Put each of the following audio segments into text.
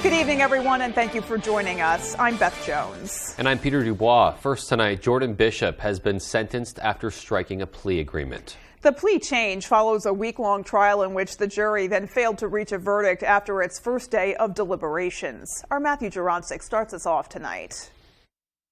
Good evening, everyone, and thank you for joining us. I'm Beth Jones. And I'm Peter Dubois. First tonight, Jordan Bishop has been sentenced after striking a plea agreement. The plea change follows a week-long trial in which the jury then failed to reach a verdict after its first day of deliberations. Our Matthew Jurancic starts us off tonight.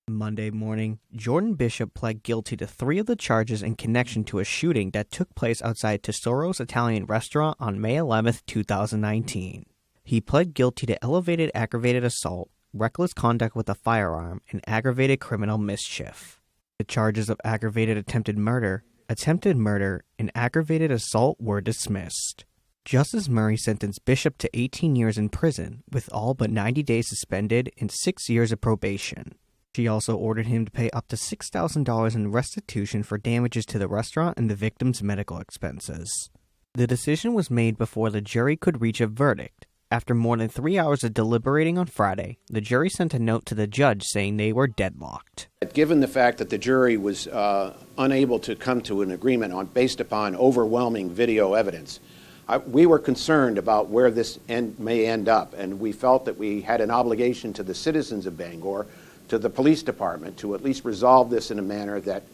Monday morning, Jordan Bishop pled guilty to 3 of the charges in connection to a shooting that took place outside Tesoro's Italian restaurant on May 11, 2019. He pled guilty to elevated aggravated assault, reckless conduct with a firearm, and aggravated criminal mischief. The charges of aggravated attempted murder, and aggravated assault were dismissed. Justice Murray sentenced Bishop to 18 years in prison, with all but 90 days suspended and 6 years of probation. She also ordered him to pay up to $6,000 in restitution for damages to the restaurant and the victim's medical expenses. The decision was made before the jury could reach a verdict. After more than 3 hours of deliberating on Friday, the jury sent a note to the judge saying they were deadlocked. Given the fact that the jury was unable to come to an agreement based upon overwhelming video evidence, we were concerned about where this may end up, and we felt that we had an obligation to the citizens of Bangor, to the police department, to at least resolve this in a manner that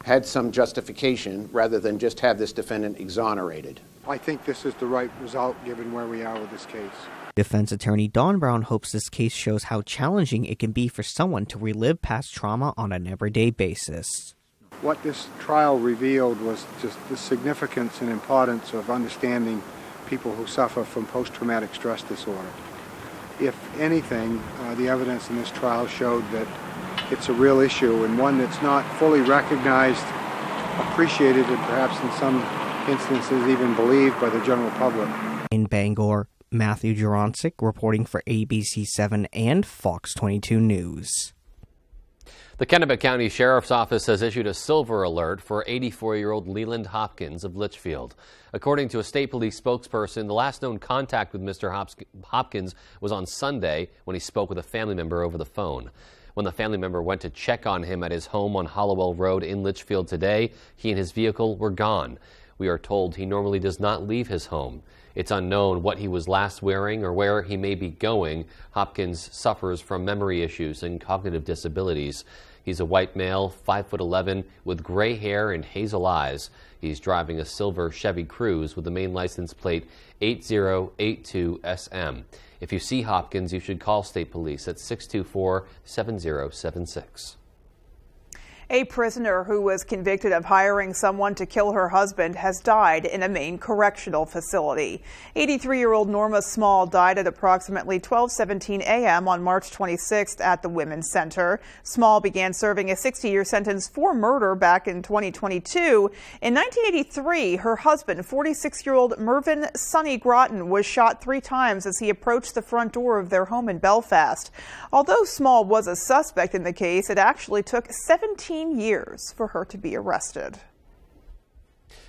had some justification rather than just have this defendant exonerated. I think this is the right result given where we are with this case. Defense attorney Don Brown hopes this case shows how challenging it can be for someone to relive past trauma on an everyday basis. What this trial revealed was just the significance and importance of understanding people who suffer from post-traumatic stress disorder. If anything, the evidence in this trial showed that it's a real issue and one that's not fully recognized, appreciated, and perhaps in some instances even believed by the general public. In Bangor, Matthew Jurancic reporting for ABC7 and Fox 22 News. The Kennebec County Sheriff's Office has issued a silver alert for 84-year-old Leland Hopkins of Litchfield. According to a state police spokesperson, the last known contact with Mr. Hopkins was on Sunday when he spoke with a family member over the phone. When the family member went to check on him at his home on Hollowell Road in Litchfield today, he and his vehicle were gone. We are told he normally does not leave his home. It's unknown what he was last wearing or where he may be going. Hopkins suffers from memory issues and cognitive disabilities. He's a white male, 5'11", with gray hair and hazel eyes. He's driving a silver Chevy Cruze with the main license plate 8082SM. If you see Hopkins, you should call state police at 624-7076. A prisoner who was convicted of hiring someone to kill her husband has died in a Maine correctional facility. 83-year-old Norma Small died at approximately 12:17 a.m. on March 26th at the Women's Center. Small began serving a 60-year sentence for murder back in 2022. In 1983, her husband, 46-year-old Mervyn Sonny Groton, was shot 3 times as he approached the front door of their home in Belfast. Although Small was a suspect in the case, it actually took 17 years for her to be arrested.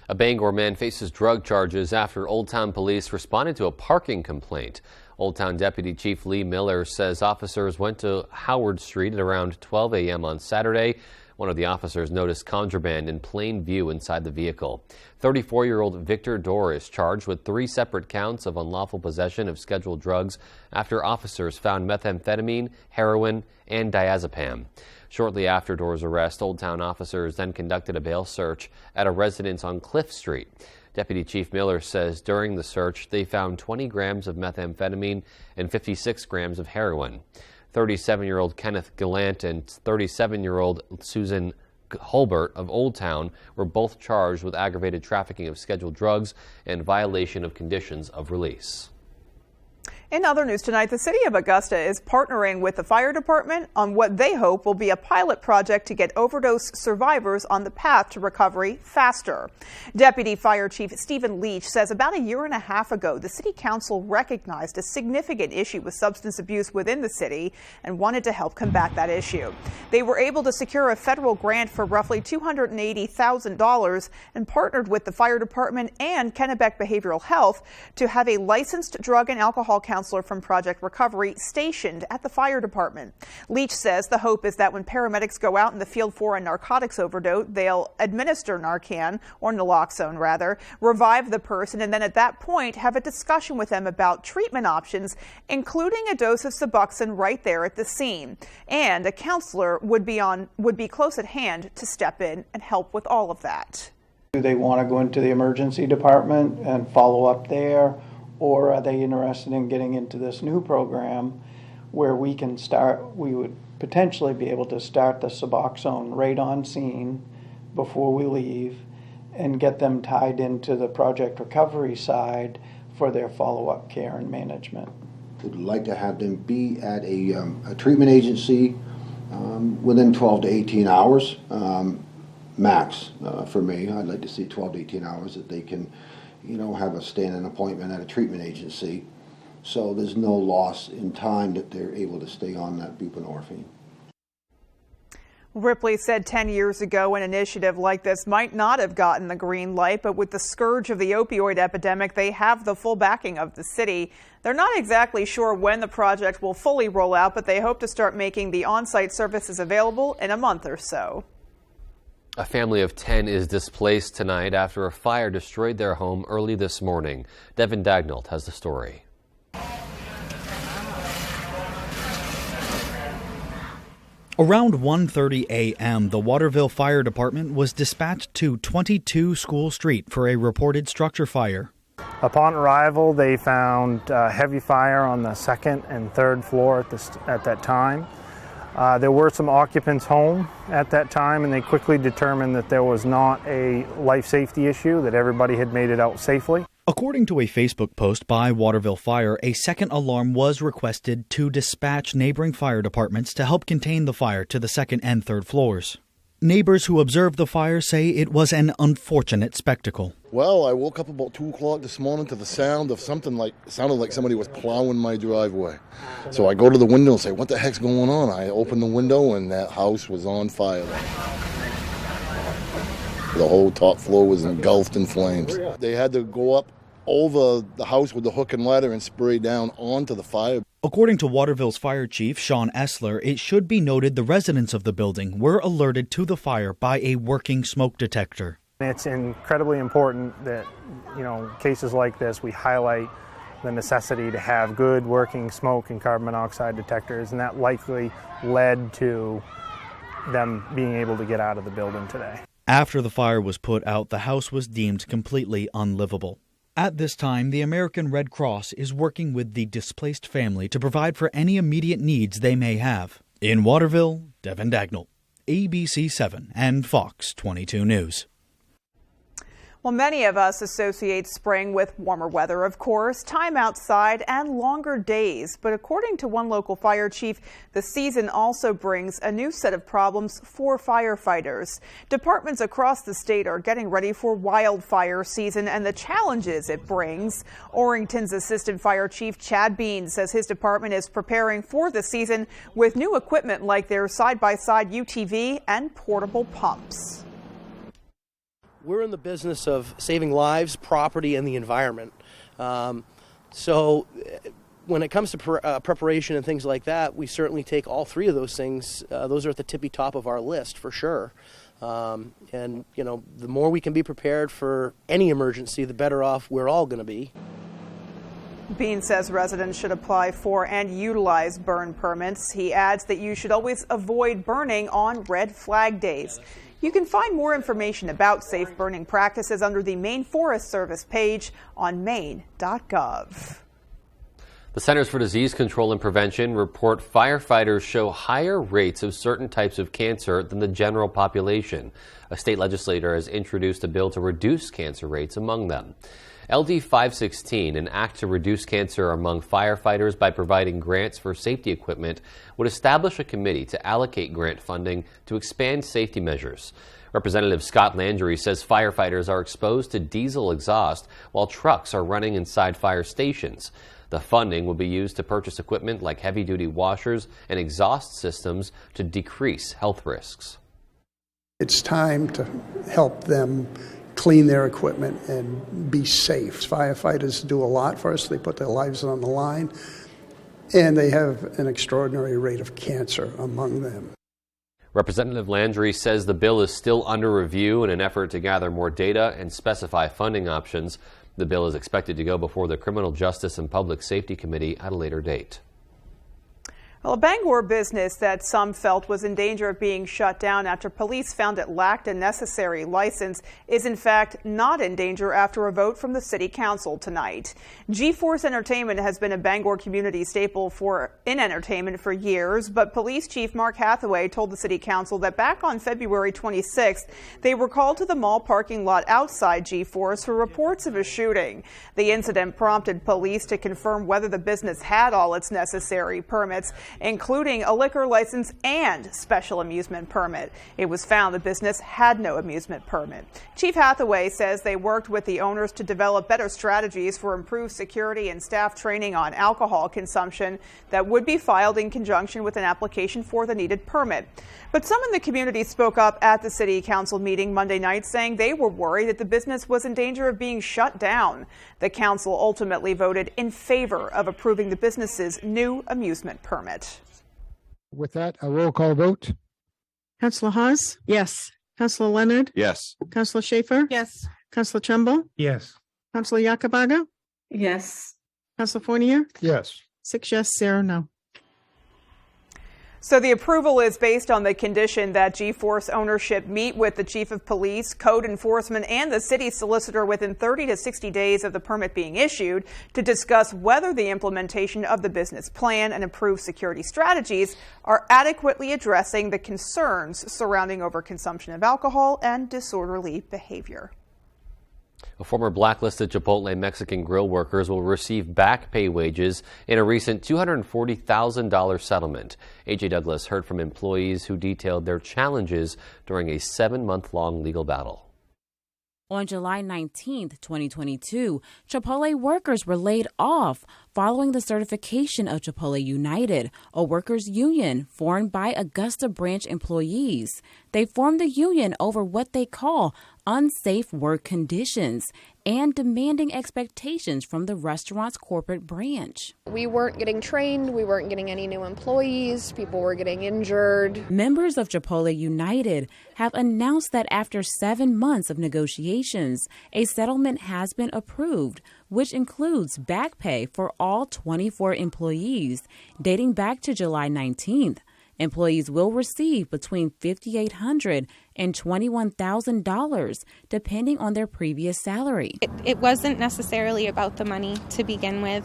A Bangor man faces drug charges after Old Town police responded to a parking complaint. Old Town Deputy Chief Lee Miller says officers went to Howard Street at around 12 a.m. on Saturday. One of the officers noticed contraband in plain view inside the vehicle. 34-year-old Victor Dorr is charged with 3 separate counts of unlawful possession of scheduled drugs after officers found methamphetamine, heroin, and diazepam. Shortly after Dorr's arrest, Old Town officers then conducted a bail search at a residence on Cliff Street. Deputy Chief Miller says during the search, they found 20 grams of methamphetamine and 56 grams of heroin. 37-year-old Kenneth Gallant and 37-year-old Susan Holbert of Old Town were both charged with aggravated trafficking of scheduled drugs and violation of conditions of release. In other news tonight, the city of Augusta is partnering with the fire department on what they hope will be a pilot project to get overdose survivors on the path to recovery faster. Deputy Fire Chief Stephen Leach says about a year and a half ago, the city council recognized a significant issue with substance abuse within the city and wanted to help combat that issue. They were able to secure a federal grant for roughly $280,000 and partnered with the fire department and Kennebec Behavioral Health to have a licensed drug and alcohol counselor counselor from Project Recovery, stationed at the fire department. Leach says the hope is that when paramedics go out in the field for a narcotics overdose, they'll administer Narcan, or naloxone rather, revive the person, and then at that point have a discussion with them about treatment options, including a dose of Suboxone right there at the scene. And a counselor would be close at hand to step in and help with all of that. Do they want to go into the emergency department and follow up there, or are they interested in getting into this new program where we would potentially be able to start the Suboxone right on scene before we leave and get them tied into the Project Recovery side for their follow-up care and management? Would like to have them be at a treatment agency within 12 to 18 hours. Max for me. I'd like to see 12 to 18 hours that they can, have a standing appointment at a treatment agency, so there's no loss in time that they're able to stay on that buprenorphine. Ripley said 10 years ago an initiative like this might not have gotten the green light, but with the scourge of the opioid epidemic, they have the full backing of the city. They're not exactly sure when the project will fully roll out, but they hope to start making the on-site services available in a month or so. A family of 10 is displaced tonight after a fire destroyed their home early this morning. Devin Dagnall has the story. Around 1:30 a.m., the Waterville Fire Department was dispatched to 22 School Street for a reported structure fire. Upon arrival, they found heavy fire on the second and third floor at that time. There were some occupants home at that time, and they quickly determined that there was not a life safety issue, that everybody had made it out safely. According to a Facebook post by Waterville Fire, a second alarm was requested to dispatch neighboring fire departments to help contain the fire to the second and third floors. Neighbors who observed the fire say it was an unfortunate spectacle. Well, I woke up about 2 o'clock this morning to the sound of sounded like somebody was plowing my driveway. So I go to the window and say, what the heck's going on? I open the window and that house was on fire. The whole top floor was engulfed in flames. They had to go up over the house with the hook and ladder and spray down onto the fire. According to Waterville's fire chief, Sean Essler, it should be noted the residents of the building were alerted to the fire by a working smoke detector. It's incredibly important that, cases like this, we highlight the necessity to have good working smoke and carbon monoxide detectors, and that likely led to them being able to get out of the building today. After the fire was put out, the house was deemed completely unlivable. At this time, the American Red Cross is working with the displaced family to provide for any immediate needs they may have. In Waterville, Devin Dagnall, ABC 7 and Fox 22 News. Well, many of us associate spring with warmer weather, of course, time outside and longer days. But according to one local fire chief, the season also brings a new set of problems for firefighters. Departments across the state are getting ready for wildfire season and the challenges it brings. Orrington's Assistant Fire Chief Chad Bean says his department is preparing for the season with new equipment like their side-by-side UTV and portable pumps. We're in the business of saving lives, property, and the environment. So when it comes to preparation and things like that, we certainly take all three of those things. Those are at the tippy top of our list for sure. And, the more we can be prepared for any emergency, the better off we're all going to be. Bean says residents should apply for and utilize burn permits. He adds that you should always avoid burning on red flag days. You can find more information about safe burning practices under the Maine Forest Service page on maine.gov. The Centers for Disease Control and Prevention report firefighters show higher rates of certain types of cancer than the general population. A state legislator has introduced a bill to reduce cancer rates among them. LD 516, an act to reduce cancer among firefighters by providing grants for safety equipment, would establish a committee to allocate grant funding to expand safety measures. Representative Scott Landry says firefighters are exposed to diesel exhaust while trucks are running inside fire stations. The funding will be used to purchase equipment like heavy-duty washers and exhaust systems to decrease health risks. It's time to help them clean their equipment and be safe. Firefighters do a lot for us. They put their lives on the line, and they have an extraordinary rate of cancer among them. Representative Landry says the bill is still under review in an effort to gather more data and specify funding options. The bill is expected to go before the Criminal Justice and Public Safety Committee at a later date. Well, a Bangor business that some felt was in danger of being shut down after police found it lacked a necessary license is in fact not in danger after a vote from the City Council tonight. G-Force Entertainment has been a Bangor community staple in entertainment for years, but Police Chief Mark Hathaway told the City Council that back on February 26th, they were called to the mall parking lot outside G-Force for reports of a shooting. The incident prompted police to confirm whether the business had all its necessary permits, including a liquor license and special amusement permit. It was found the business had no amusement permit. Chief Hathaway says they worked with the owners to develop better strategies for improved security and staff training on alcohol consumption that would be filed in conjunction with an application for the needed permit. But some in the community spoke up at the City Council meeting Monday night saying they were worried that the business was in danger of being shut down. The council ultimately voted in favor of approving the business's new amusement permit. With that, a roll call vote. Councillor Hawes? Yes. Councillor Leonard? Yes. Councillor Schaefer? Yes. Councillor Trumbull? Yes. Councillor Yakabaga? Yes. Councillor Fournier? Yes. 6 yes, 0 no. So the approval is based on the condition that G-Force ownership meet with the Chief of Police, Code Enforcement, and the city solicitor within 30 to 60 days of the permit being issued to discuss whether the implementation of the business plan and approved security strategies are adequately addressing the concerns surrounding overconsumption of alcohol and disorderly behavior. Former blacklisted Chipotle Mexican grill workers will receive back pay wages in a recent $240,000 settlement. A.J. Douglas heard from employees who detailed their challenges during a 7-month-long legal battle. On July 19, 2022, Chipotle workers were laid off following the certification of Chipotle United, a workers' union formed by Augusta branch employees. They formed the union over what they call unsafe work conditions and demanding expectations from the restaurant's corporate branch. We weren't getting trained, we weren't getting any new employees, people were getting injured. Members of Chipotle United have announced that after 7 months of negotiations, a settlement has been approved, which includes back pay for all 24 employees dating back to July 19th. Employees will receive between $5,800 and $21,000, depending on their previous salary. It wasn't necessarily about the money to begin with.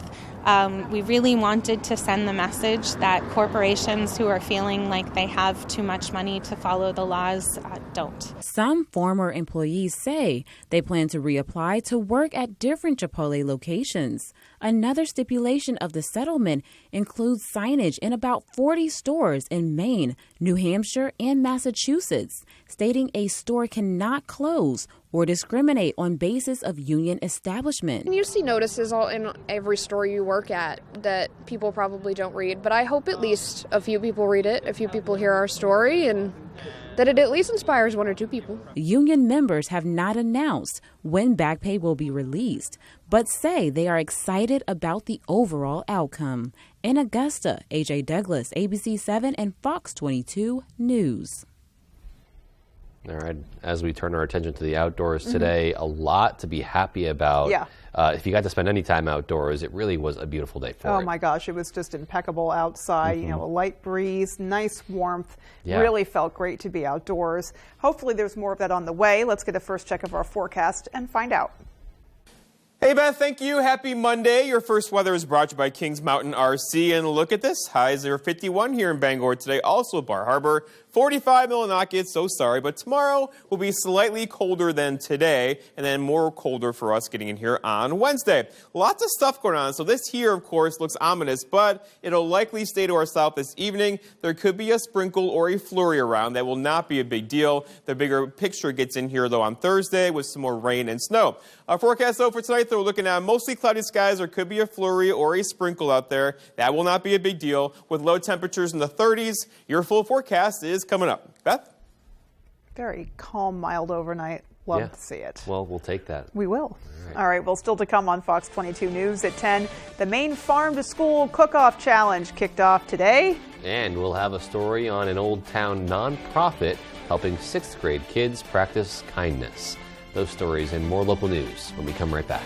We really wanted to send the message that corporations who are feeling like they have too much money to follow the laws don't. Some former employees say they plan to reapply to work at different Chipotle locations. Another stipulation of the settlement includes signage in about 40 stores in Maine, New Hampshire, and Massachusetts, stating a store cannot close or discriminate on basis of union establishment. You see notices all in every store you work at that people probably don't read, but I hope at least a few people read it, a few people hear our story, and that it at least inspires 1 or 2 people. Union members have not announced when back pay will be released, but say they are excited about the overall outcome. In Augusta, A.J. Douglas, ABC 7 and Fox 22 News. All right, as we turn our attention to the outdoors today, a lot to be happy about. Yeah. If you got to spend any time outdoors, it really was a beautiful day for it. Oh my gosh, it was just impeccable outside, you know, a light breeze, nice warmth. Yeah. Really felt great to be outdoors. Hopefully there's more of that on the way. Let's get a first check of our forecast and find out. Hey Beth, thank you. Happy Monday. Your first weather is brought to you by Kings Mountain RC. And look at this. Highs are 51 here in Bangor today. Also Bar Harbor, 45 Millinocket. So sorry, but tomorrow will be slightly colder than today, and then more colder for us getting in here on Wednesday. Lots of stuff going on. So this here, of course, looks ominous, but it'll likely stay to our south this evening. There could be a sprinkle or a flurry around. That will not be a big deal. The bigger picture gets in here, though, on Thursday with some more rain and snow. Our forecast, though, for tonight, we're looking at mostly cloudy skies. There could be a flurry or a sprinkle out there. That will not be a big deal. With low temperatures in the 30s, your full forecast is coming up. Beth? Very calm, mild overnight. Love to see it. Well, we'll take that. We will. All right. Well, still to come on Fox 22 News at 10. The Maine Farm to School Cook-Off Challenge kicked off today. And we'll have a story on an Old Town nonprofit helping 6th grade kids practice kindness. Those stories and more local news when we come right back.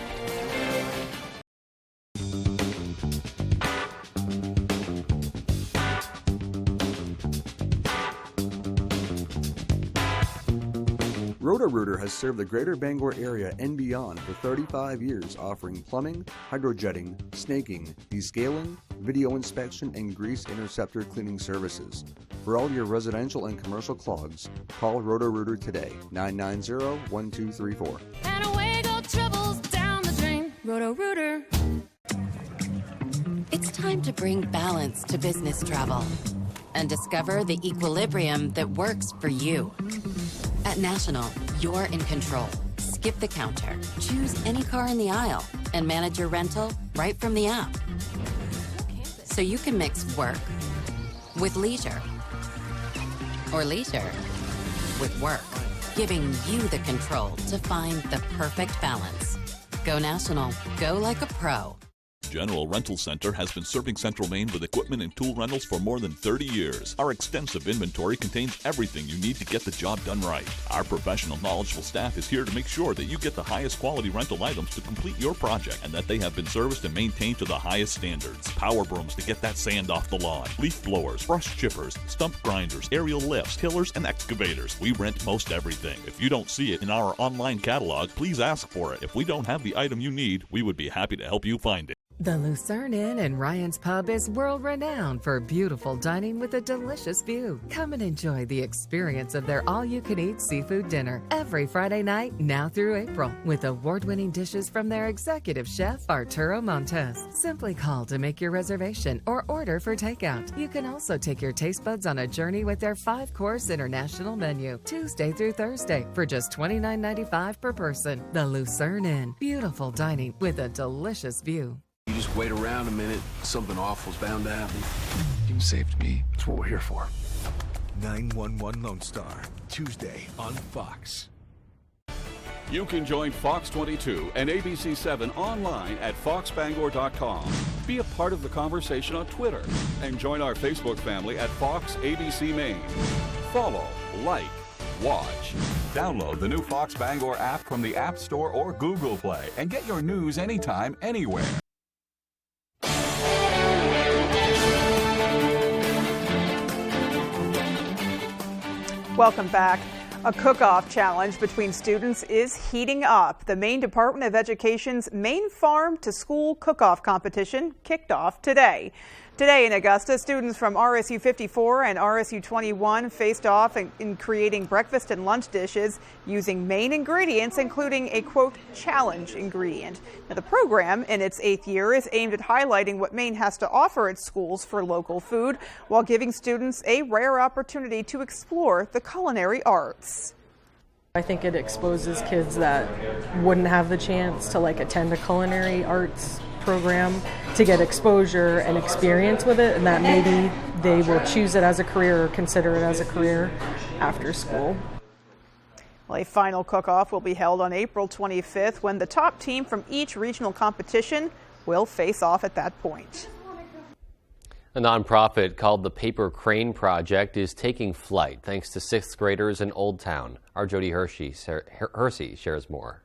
Roto-Rooter has served the greater Bangor area and beyond for 35 years, offering plumbing, hydrojetting, snaking, descaling, video inspection, and grease interceptor cleaning services. For all your residential and commercial clogs, call Roto-Rooter today, 990-1234. And away go troubles down the drain. Roto-Rooter. It's time to bring balance to business travel and discover the equilibrium that works for you. At National, you're in control. Skip the counter, choose any car in the aisle, and manage your rental right from the app. So you can mix work with leisure, or leisure with work, giving you the control to find the perfect balance. Go National. Go like a pro. General Rental Center has been serving Central Maine with equipment and tool rentals for more than 30 years. Our extensive inventory contains everything you need to get the job done right. Our professional, knowledgeable staff is here to make sure that you get the highest quality rental items to complete your project and that they have been serviced and maintained to the highest standards. Power brooms to get that sand off the lawn, leaf blowers, brush chippers, stump grinders, aerial lifts, tillers, and excavators. We rent most everything. If you don't see it in our online catalog, please ask for it. If we don't have the item you need, we would be happy to help you find it. The Lucerne Inn and Ryan's Pub is world-renowned for beautiful dining with a delicious view. Come and enjoy the experience of their all-you-can-eat seafood dinner every Friday night now through April with award-winning dishes from their executive chef, Arturo Montes. Simply call to make your reservation or order for takeout. You can also take your taste buds on a journey with their 5-course international menu, Tuesday through Thursday, for just $29.95 per person. The Lucerne Inn. Beautiful dining with a delicious view. You just wait around a minute, something awful's bound to happen. You saved me. That's what we're here for. 911 Lone Star, Tuesday on Fox. You can join Fox 22 and ABC 7 online at foxbangor.com. Be a part of the conversation on Twitter and join our Facebook family at Fox ABC Maine. Follow, like, watch. Download the new Fox Bangor app from the App Store or Google Play and get your news anytime, anywhere. Welcome back. A cook-off challenge between students is heating up. The Maine Department of Education's Maine Farm to School Cook-Off competition kicked off today. Today in Augusta, students from RSU 54 and RSU 21 faced off in creating breakfast and lunch dishes using Maine ingredients, including a, quote, challenge ingredient. Now, the program, in its 8th year, is aimed at highlighting what Maine has to offer its schools for local food, while giving students a rare opportunity to explore the culinary arts. I think it exposes kids that wouldn't have the chance to attend a culinary arts program to get exposure and experience with it, and that maybe they will choose it as a career or consider it as a career after school. Well, a final cook-off will be held on April 25th when the top team from each regional competition will face off at that point. A nonprofit called the Paper Crane Project is taking flight thanks to 6th graders in Old Town. Our Jody Hersey shares more.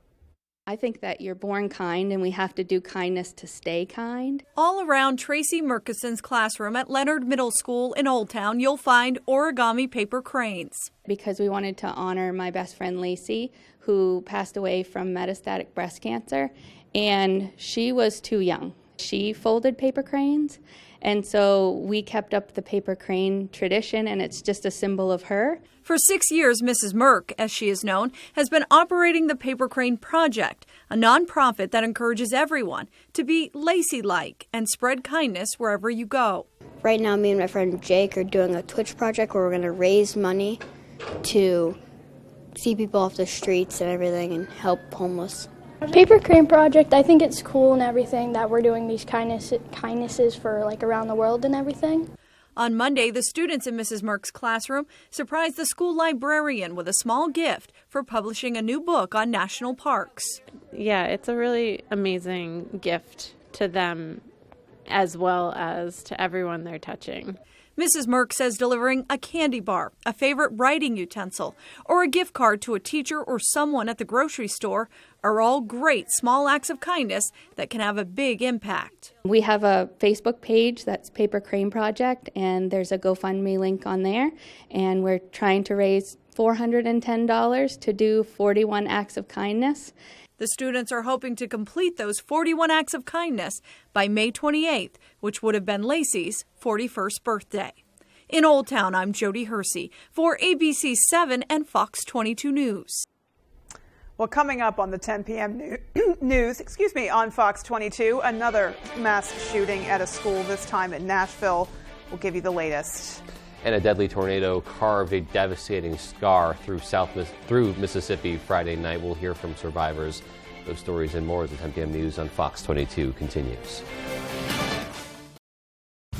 I think that you're born kind and we have to do kindness to stay kind. All around Tracy Murkison's classroom at Leonard Middle School in Old Town, you'll find origami paper cranes. Because we wanted to honor my best friend Lacey, who passed away from metastatic breast cancer, and she was too young. She folded paper cranes, and so we kept up the paper crane tradition, and it's just a symbol of her. For 6 years, Mrs. Merck, as she is known, has been operating the Paper Crane Project, a nonprofit that encourages everyone to be Lacey-like and spread kindness wherever you go. Right now, me and my friend Jake are doing a Twitch project where we're going to raise money to see people off the streets and everything and help homeless. Paper Crane Project, I think it's cool and everything that we're doing these kindnesses for around the world and everything. On Monday, the students in Mrs. Merck's classroom surprised the school librarian with a small gift for publishing a new book on national parks. Yeah, it's a really amazing gift to them as well as to everyone they're touching. Mrs. Merck says delivering a candy bar, a favorite writing utensil, or a gift card to a teacher or someone at the grocery store are all great small acts of kindness that can have a big impact. We have a Facebook page that's Paper Crane Project, and there's a GoFundMe link on there, and we're trying to raise $410 to do 41 acts of kindness. The students are hoping to complete those 41 acts of kindness by May 28th, which would have been Lacey's 41st birthday. In Old Town, I'm Jody Hersey for ABC 7 and Fox 22 News. Well, coming up on the 10 p.m. news, on Fox 22, another mass shooting at a school, this time in Nashville. We'll give you the latest. And a deadly tornado carved a devastating scar through Mississippi Friday night. We'll hear from survivors. Those stories and more as the 10 p.m. news on Fox 22 continues.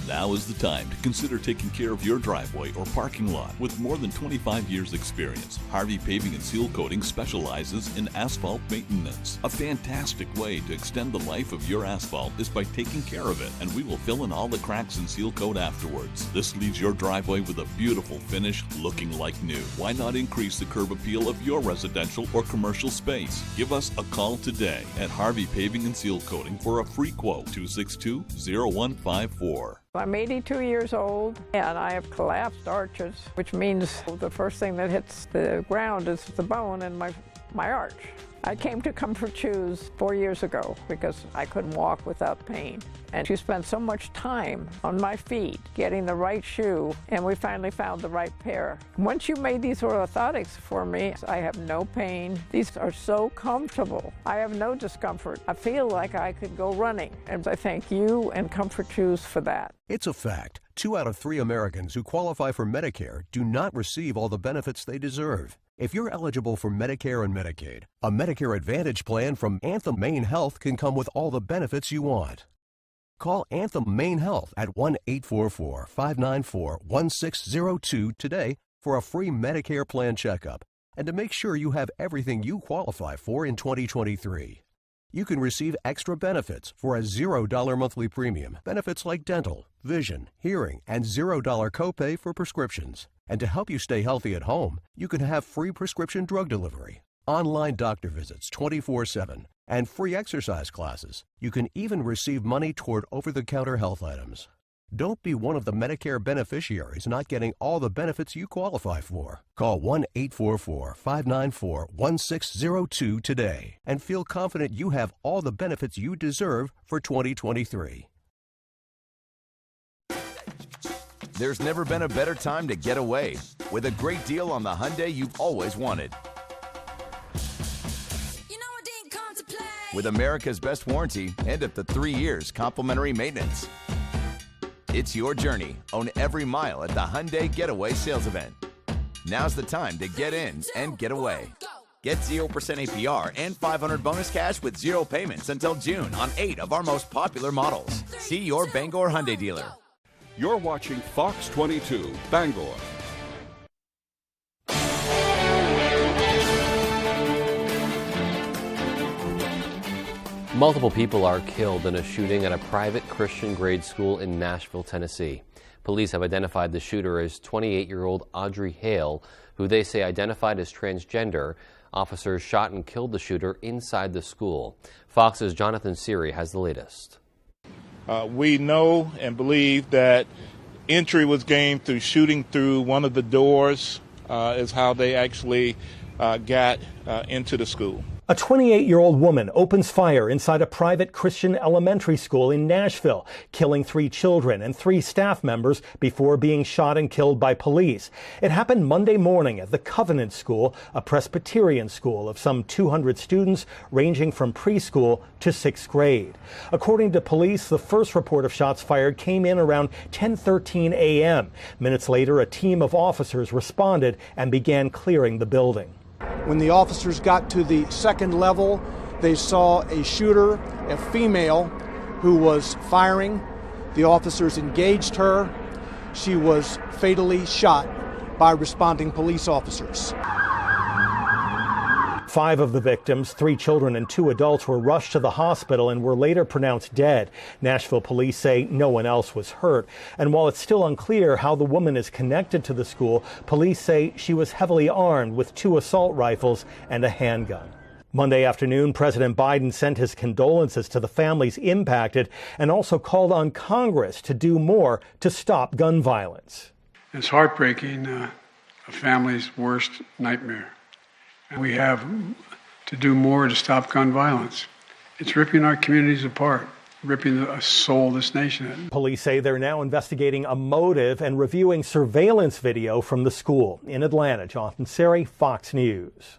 Now is the time to consider taking care of your driveway or parking lot. With more than 25 years experience, Harvey Paving and Seal Coating specializes in asphalt maintenance. A fantastic way to extend the life of your asphalt is by taking care of it, and we will fill in all the cracks and seal coat afterwards. This leaves your driveway with a beautiful finish looking like new. Why not increase the curb appeal of your residential or commercial space? Give us a call today at Harvey Paving and Seal Coating for a free quote, 262-0154. I'm 82 years old and I have collapsed arches, which means the first thing that hits the ground is the bone in my arch. I came to Comfort Shoes 4 years ago because I couldn't walk without pain. And she spent so much time on my feet getting the right shoe, and we finally found the right pair. Once you made these orthotics for me, I have no pain. These are so comfortable. I have no discomfort. I feel like I could go running, and I thank you and Comfort Shoes for that. It's a fact. 2 out of 3 Americans who qualify for Medicare do not receive all the benefits they deserve. If you're eligible for Medicare and Medicaid, a Medicare Advantage plan from Anthem Maine Health can come with all the benefits you want. Call Anthem Maine Health at 1-844-594-1602 today for a free Medicare plan checkup and to make sure you have everything you qualify for in 2023. You can receive extra benefits for a $0 monthly premium, benefits like dental, vision, hearing, and $0 copay for prescriptions. And to help you stay healthy at home, you can have free prescription drug delivery, online doctor visits 24/7, and free exercise classes. You can even receive money toward over-the-counter health items. Don't be one of the Medicare beneficiaries not getting all the benefits you qualify for. Call 1-844-594-1602 today and feel confident you have all the benefits you deserve for 2023. There's never been a better time to get away with a great deal on the Hyundai you've always wanted. With America's best warranty and up to 3 years complimentary maintenance. It's your journey. Own every mile at the Hyundai Getaway Sales Event. Now's the time to get in and get away. Get 0% APR and $500 bonus cash with 0 payments until June on 8 of our most popular models. See your Bangor Hyundai dealer. You're watching Fox 22, Bangor. Multiple people are killed in a shooting at a private Christian grade school in Nashville, Tennessee. Police have identified the shooter as 28-year-old Audrey Hale, who they say identified as transgender. Officers shot and killed the shooter inside the school. Fox's Jonathan Siri has the latest. We know and believe that entry was gained through shooting through one of the doors is how they actually got into the school. A 28-year-old woman opens fire inside a private Christian elementary school in Nashville, killing 3 children and 3 staff members before being shot and killed by police. It happened Monday morning at the Covenant School, a Presbyterian school of some 200 students ranging from preschool to 6th grade. According to police, the first report of shots fired came in around 10:13 a.m. Minutes later, a team of officers responded and began clearing the building. When the officers got to the second level, they saw a shooter, a female, who was firing. The officers engaged her. she was fatally shot by responding police officers. 5 of the victims, 3 children and 2 adults, were rushed to the hospital and were later pronounced dead. Nashville police say no one else was hurt. And while it's still unclear how the woman is connected to the school, police say she was heavily armed with 2 assault rifles and a handgun. Monday afternoon, President Biden sent his condolences to the families impacted and also called on Congress to do more to stop gun violence. It's heartbreaking, a family's worst nightmare. We have to do more to stop gun violence. It's ripping our communities apart, ripping the soul of this nation. Police say they're now investigating a motive and reviewing surveillance video from the school. In Atlanta, Jonathan Seri, Fox News.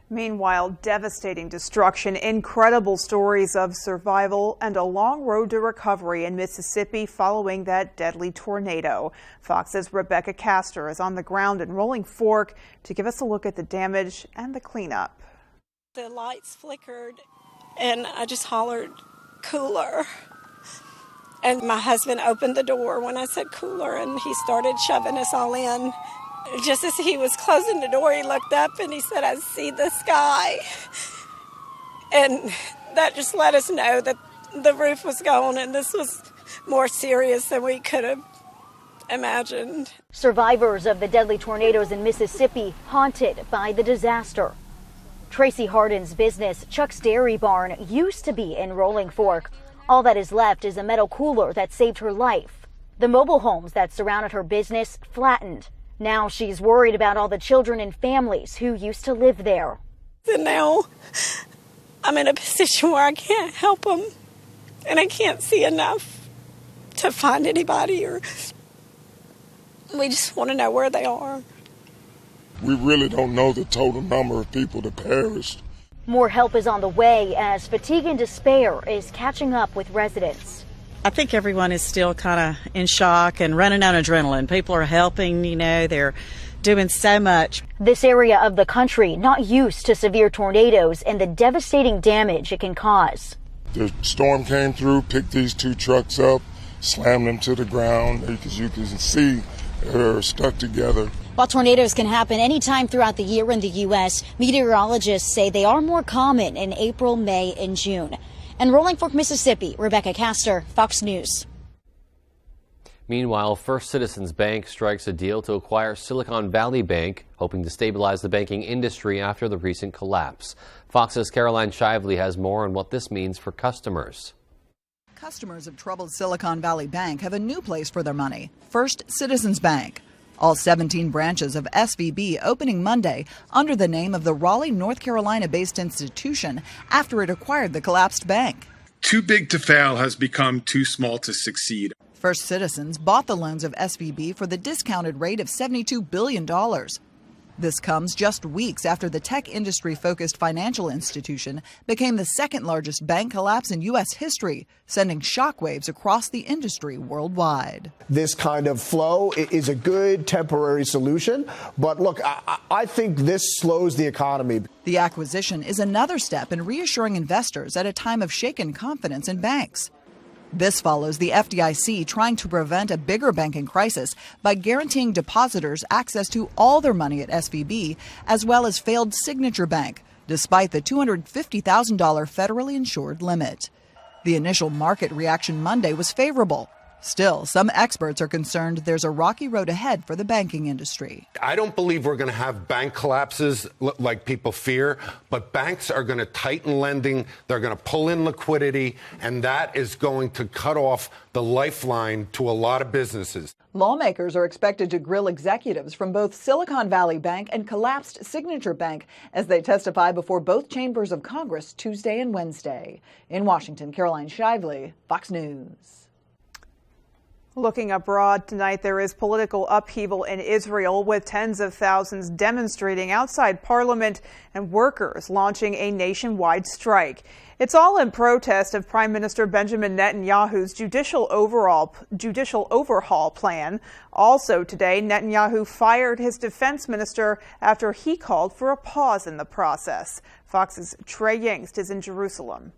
Meanwhile, devastating destruction, incredible stories of survival, and a long road to recovery in Mississippi following that deadly tornado. Fox's Rebecca Castor is on the ground in Rolling Fork to give us a look at the damage and the cleanup. The lights flickered, and I just hollered, "Cooler." And my husband opened the door when I said cooler, and he started shoving us all in. Just as he was closing the door, he looked up and he said, "I see the sky." And that just let us know that the roof was gone and this was more serious than we could have imagined. Survivors of the deadly tornadoes in Mississippi haunted by the disaster. Tracy Hardin's business, Chuck's Dairy Barn, used to be in Rolling Fork. All that is left is a metal cooler that saved her life. The mobile homes that surrounded her business flattened. Now she's worried about all the children and families who used to live there. And now I'm in a position where I can't help them, and I can't see enough to find anybody, or we just want to know where they are. We really don't know the total number of people that perished. More help is on the way as fatigue and despair is catching up with residents. I think everyone is still kind of in shock and running on adrenaline. People are helping, they're doing so much. This area of the country not used to severe tornadoes and the devastating damage it can cause. The storm came through, picked these 2 trucks up, slammed them to the ground, because you can see they're stuck together. While tornadoes can happen anytime throughout the year in the U.S., meteorologists say they are more common in April, May, and June. In Rolling Fork, Mississippi, Rebecca Castor, Fox News. Meanwhile, First Citizens Bank strikes a deal to acquire Silicon Valley Bank, hoping to stabilize the banking industry after the recent collapse. Fox's Caroline Shively has more on what this means for customers. Customers of troubled Silicon Valley Bank have a new place for their money, First Citizens Bank. All 17 branches of SVB opening Monday under the name of the Raleigh, North Carolina-based institution after it acquired the collapsed bank. Too big to fail has become too small to succeed. First Citizens bought the loans of SVB for the discounted rate of $72 billion. This comes just weeks after the tech industry-focused financial institution became the second largest bank collapse in U.S. history, sending shockwaves across the industry worldwide. This kind of flow is a good temporary solution, but look, I think this slows the economy. The acquisition is another step in reassuring investors at a time of shaken confidence in banks. This follows the FDIC trying to prevent a bigger banking crisis by guaranteeing depositors access to all their money at SVB, as well as failed Signature Bank, despite the $250,000 federally insured limit. The initial market reaction Monday was favorable. Still, some experts are concerned there's a rocky road ahead for the banking industry. I don't believe we're going to have bank collapses like people fear, but banks are going to tighten lending, they're going to pull in liquidity, and that is going to cut off the lifeline to a lot of businesses. Lawmakers are expected to grill executives from both Silicon Valley Bank and collapsed Signature Bank as they testify before both chambers of Congress Tuesday and Wednesday. In Washington, Caroline Shively, Fox News. Looking abroad tonight, there is political upheaval in Israel with tens of thousands demonstrating outside parliament and workers launching a nationwide strike. It's all in protest of Prime Minister Benjamin Netanyahu's judicial overhaul plan. Also today, Netanyahu fired his defense minister after he called for a pause in the process. Fox's Trey Yingst is in Jerusalem.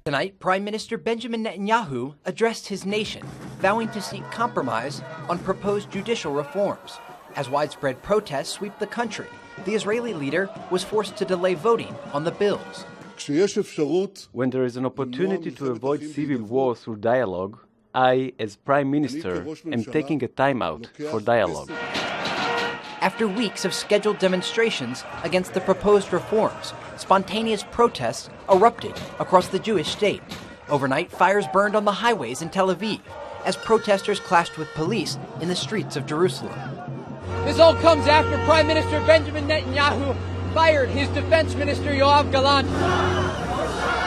Tonight, Prime Minister Benjamin Netanyahu addressed his nation, vowing to seek compromise on proposed judicial reforms. As widespread protests sweep the country, the Israeli leader was forced to delay voting on the bills. When there is an opportunity to avoid civil war through dialogue, I, as Prime Minister, am taking a time out for dialogue. After weeks of scheduled demonstrations against the proposed reforms, spontaneous protests erupted across the Jewish state. Overnight, fires burned on the highways in Tel Aviv as protesters clashed with police in the streets of Jerusalem. This all comes after Prime Minister Benjamin Netanyahu fired his defense minister Yoav Gallant.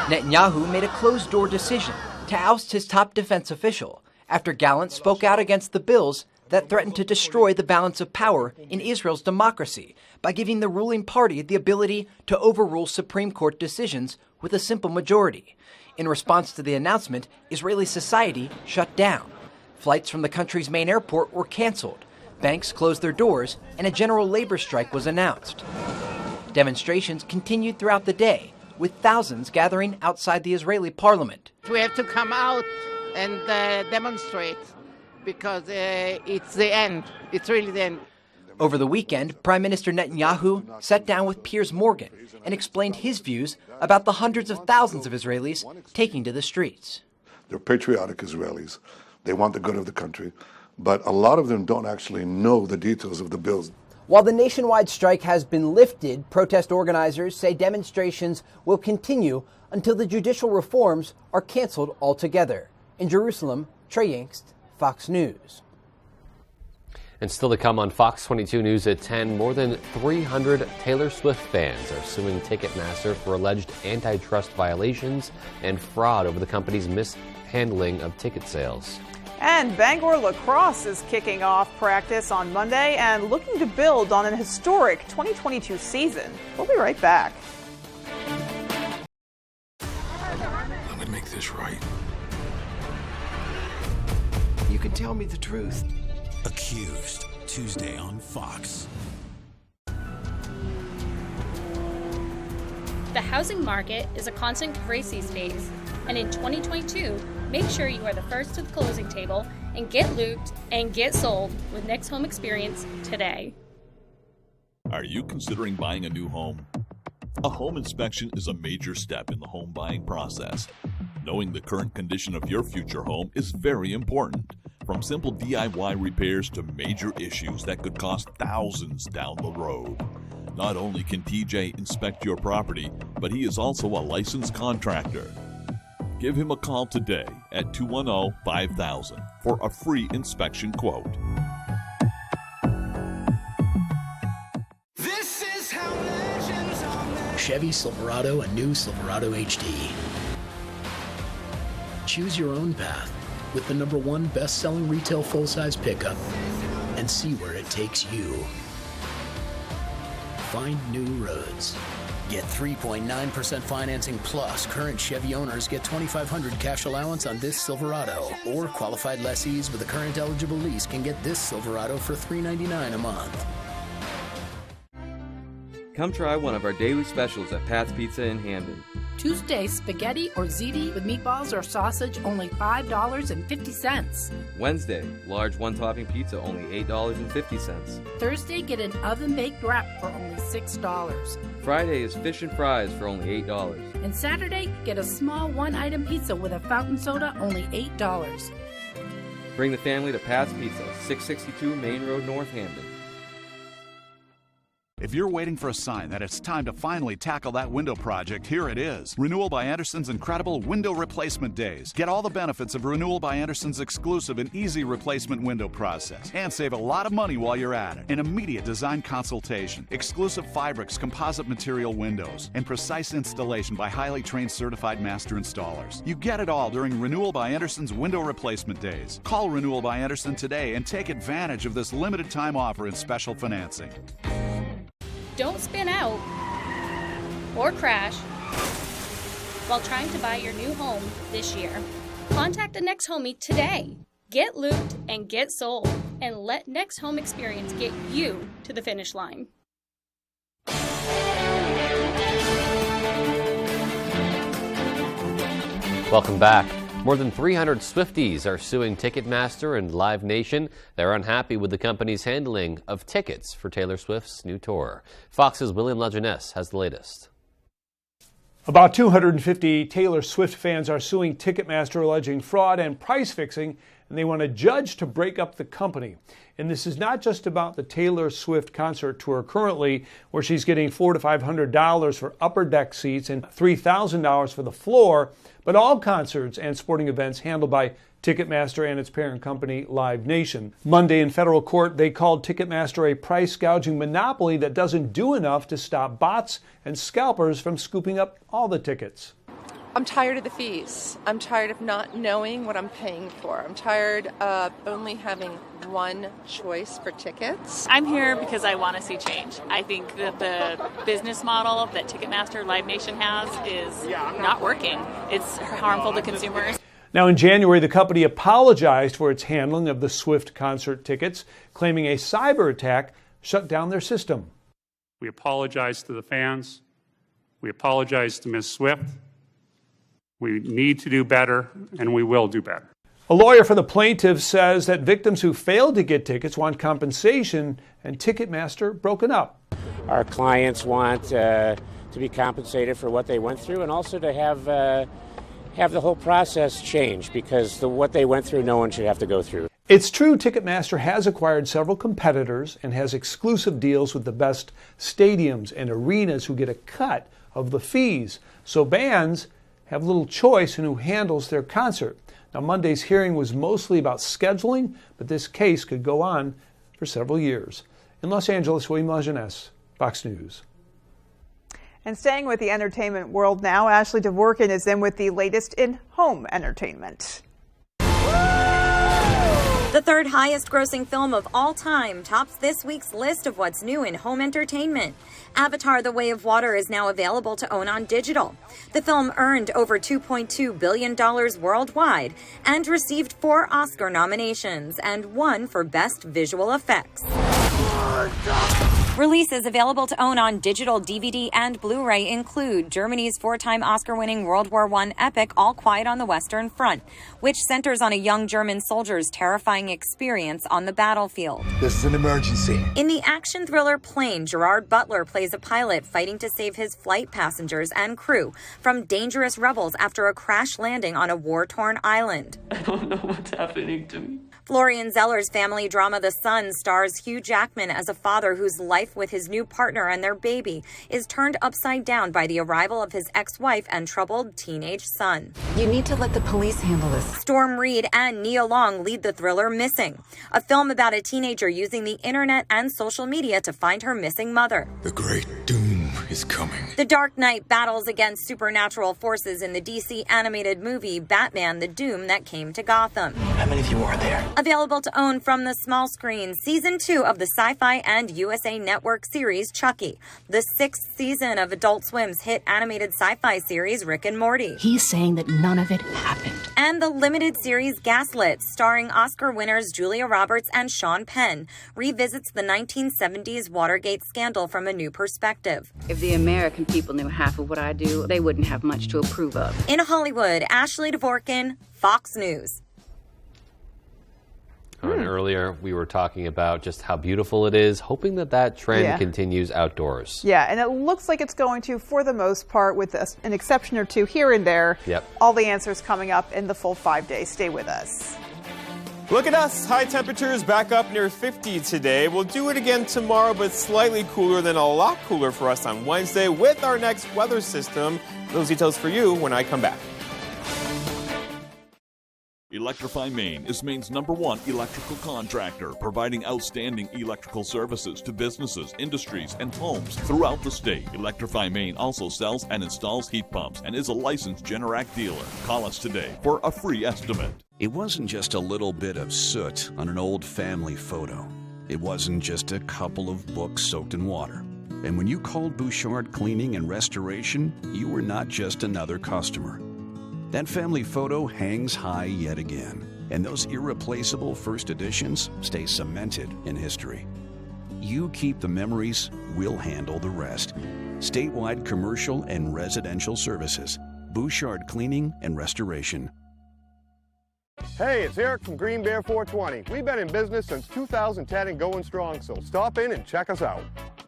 Netanyahu made a closed-door decision to oust his top defense official after Gallant spoke out against the bills that threatened to destroy the balance of power in Israel's democracy by giving the ruling party the ability to overrule Supreme Court decisions with a simple majority. In response to the announcement, Israeli society shut down. Flights from the country's main airport were canceled. Banks closed their doors, and a general labor strike was announced. Demonstrations continued throughout the day, with thousands gathering outside the Israeli parliament. We have to come out and demonstrate because it's the end. It's really the end. Over the weekend, Prime Minister Netanyahu sat down with Piers Morgan and explained his views about the hundreds of thousands of Israelis taking to the streets. They're patriotic Israelis. They want the good of the country. But a lot of them don't actually know the details of the bills. While the nationwide strike has been lifted, protest organizers say demonstrations will continue until the judicial reforms are canceled altogether. In Jerusalem, Trey Yingst, Fox News. And still to come on Fox 22 News at 10, more than 300 Taylor Swift fans are suing Ticketmaster for alleged antitrust violations and fraud over the company's mishandling of ticket sales. And Bangor lacrosse is kicking off practice on Monday and looking to build on an historic 2022 season. We'll be right back. I'm going to make this right. You can tell me the truth. Accused, Tuesday on Fox. The housing market is a constant crisis phase, and in 2022, make sure you are the first to the closing table and get looped and get sold with Next Home Experience today. Are you considering buying a new home? A home inspection is a major step in the home buying process. Knowing the current condition of your future home is very important. From simple DIY repairs to major issues that could cost thousands down the road. Not only can TJ inspect your property, but he is also a licensed contractor. Give him a call today at 210-5000 for a free inspection quote. This is how legends are made. Chevy Silverado and new Silverado HD. Choose your own path with the #1 best-selling retail full-size pickup and see where it takes you. Find new roads. Get 3.9% financing plus current Chevy owners get $2,500 cash allowance on this Silverado, or qualified lessees with a current eligible lease can get this Silverado for $399 a month. Come try one of our daily specials at Pat's Pizza in Hamden. Tuesday, spaghetti or ziti with meatballs or sausage, only $5.50. Wednesday, large one-topping pizza, only $8.50. Thursday, get an oven-baked wrap for only $6. Friday is fish and fries for only $8. And Saturday, get a small one-item pizza with a fountain soda, only $8. Bring the family to Pat's Pizza, 662 Main Road, North Hamden. If you're waiting for a sign that it's time to finally tackle that window project, here it is. Renewal by Anderson's incredible Window Replacement Days. Get all the benefits of Renewal by Anderson's exclusive and easy replacement window process. And save a lot of money while you're at it. An immediate design consultation, exclusive Fibrix composite material windows, and precise installation by highly trained certified master installers. You get it all during Renewal by Anderson's Window Replacement Days. Call Renewal by Anderson today and take advantage of this limited time offer and special financing. Don't spin out or crash while trying to buy your new home this year. Contact the Next Homie today. Get looped and get sold, and let Next Home Experience get you to the finish line. Welcome back. More than 300 Swifties are suing Ticketmaster and Live Nation. They're unhappy with the company's handling of tickets for Taylor Swift's new tour. Fox's William LaJeunesse has the latest. About 250 Taylor Swift fans are suing Ticketmaster alleging fraud and price fixing, and they want a judge to break up the company. And this is not just about the Taylor Swift concert tour currently, where she's getting $400 to $500 for upper deck seats and $3,000 for the floor, but all concerts and sporting events handled by Ticketmaster and its parent company, Live Nation. Monday in federal court, they called Ticketmaster a price gouging monopoly that doesn't do enough to stop bots and scalpers from scooping up all the tickets. I'm tired of the fees. I'm tired of not knowing what I'm paying for. I'm tired of only having one choice for tickets. I'm here because I want to see change. I think that the business model that Ticketmaster Live Nation has is not working. It's harmful to consumers. Now, in January, the company apologized for its handling of the Swift concert tickets, claiming a cyber attack shut down their system. We apologize to the fans. We apologize to Ms. Swift. We need to do better, and we will do better. A lawyer for the plaintiffs says that victims who failed to get tickets want compensation and Ticketmaster broken up. Our clients want to be compensated for what they went through and also to have the whole process change, because what they went through, no one should have to go through. It's true Ticketmaster has acquired several competitors and has exclusive deals with the best stadiums and arenas who get a cut of the fees. So bands have little choice in who handles their concert. Now, Monday's hearing was mostly about scheduling, but this case could go on for several years. In Los Angeles, William LaJeunesse, Fox News. And staying with the entertainment world now, Ashley Dvorkin is in with the latest in home entertainment. The third highest grossing film of all time tops this week's list of what's new in home entertainment. Avatar: The Way of Water is now available to own on digital. The film earned over $2.2 billion worldwide and received 4 Oscar nominations and 1 for Best Visual Effects. Releases available to own on digital DVD and Blu-ray include Germany's 4-time Oscar-winning World War I epic All Quiet on the Western Front, which centers on a young German soldier's terrifying experience on the battlefield. This is an emergency. In the action thriller Plane, Gerard Butler plays a pilot fighting to save his flight passengers and crew from dangerous rebels after a crash landing on a war-torn island. I don't know what's happening to me. Florian Zeller's family drama The Son stars Hugh Jackman as a father whose life with his new partner and their baby is turned upside down by the arrival of his ex-wife and troubled teenage son. You need to let the police handle this. Storm Reed and Nia Long lead the thriller Missing, a film about a teenager using the internet and social media to find her missing mother. The great doom is coming. The Dark Knight battles against supernatural forces in the DC animated movie Batman: The Doom That Came to Gotham. How many of you are there? Available to own from the small screen, Season 2 of the Sci-Fi and USA Network series Chucky, the 6th season of Adult Swim's hit animated sci-fi series Rick and Morty. He's saying that none of it happened. And the limited series Gaslit, starring Oscar winners Julia Roberts and Sean Penn, revisits the 1970s Watergate scandal from a new perspective. If the American people knew half of what I do, they wouldn't have much to approve of. In Hollywood, Ashley Dvorkin, Fox News. And earlier, we were talking about just how beautiful it is, hoping that trend continues outdoors. Yeah, and it looks like it's going to, for the most part, with an exception or two here and there. Yep. All the answers coming up in the full 5 days. Stay with us. Look at us. High temperatures back up near 50 today. We'll do it again tomorrow, but slightly cooler, then a lot cooler for us on Wednesday with our next weather system. Those details for you when I come back. Electrify Maine is Maine's #1 electrical contractor, providing outstanding electrical services to businesses, industries, and homes throughout the state. Electrify Maine also sells and installs heat pumps and is a licensed Generac dealer. Call us today for a free estimate. It wasn't just a little bit of soot on an old family photo. It wasn't just a couple of books soaked in water. And when you called Bouchard Cleaning and Restoration, you were not just another customer. That family photo hangs high yet again, and those irreplaceable first editions stay cemented in history. You keep the memories, we'll handle the rest. Statewide commercial and residential services. Bouchard Cleaning and Restoration. Hey, it's Eric from Green Bear 420. We've been in business since 2010 and going strong, so stop in and check us out.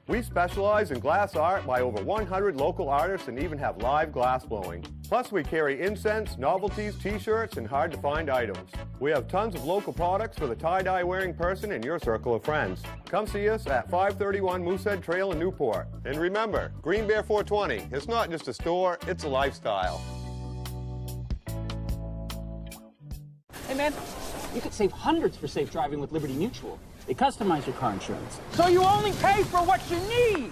We specialize in glass art by over 100 local artists and even have live glass blowing. Plus, we carry incense, novelties, t-shirts, and hard-to-find items. We have tons of local products for the tie-dye wearing person in your circle of friends. Come see us at 531 Moosehead Trail in Newport. And remember, Green Bear 420, it's not just a store, it's a lifestyle. Hey man, you could save hundreds for safe driving with Liberty Mutual. They customize your car insurance, so you only pay for what you need.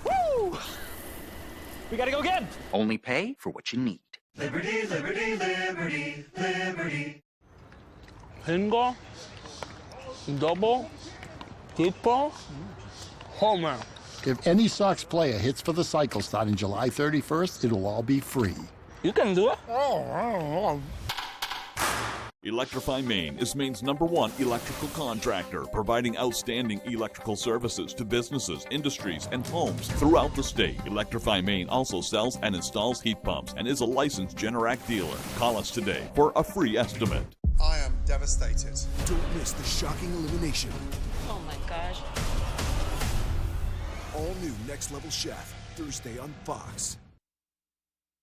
Woo! We gotta go again. Only pay for what you need. Liberty, liberty, liberty, liberty. Single, double, triple, homer. If any Sox player hits for the cycle starting July 31st, it'll all be free. You can do it. Electrify Maine is Maine's #1 electrical contractor, providing outstanding electrical services to businesses, industries, and homes throughout the state. Electrify Maine also sells and installs heat pumps and is a licensed Generac dealer. Call us today for a free estimate. I am devastated. Don't miss the shocking elimination. Oh my gosh. All new Next Level Chef, Thursday on Fox.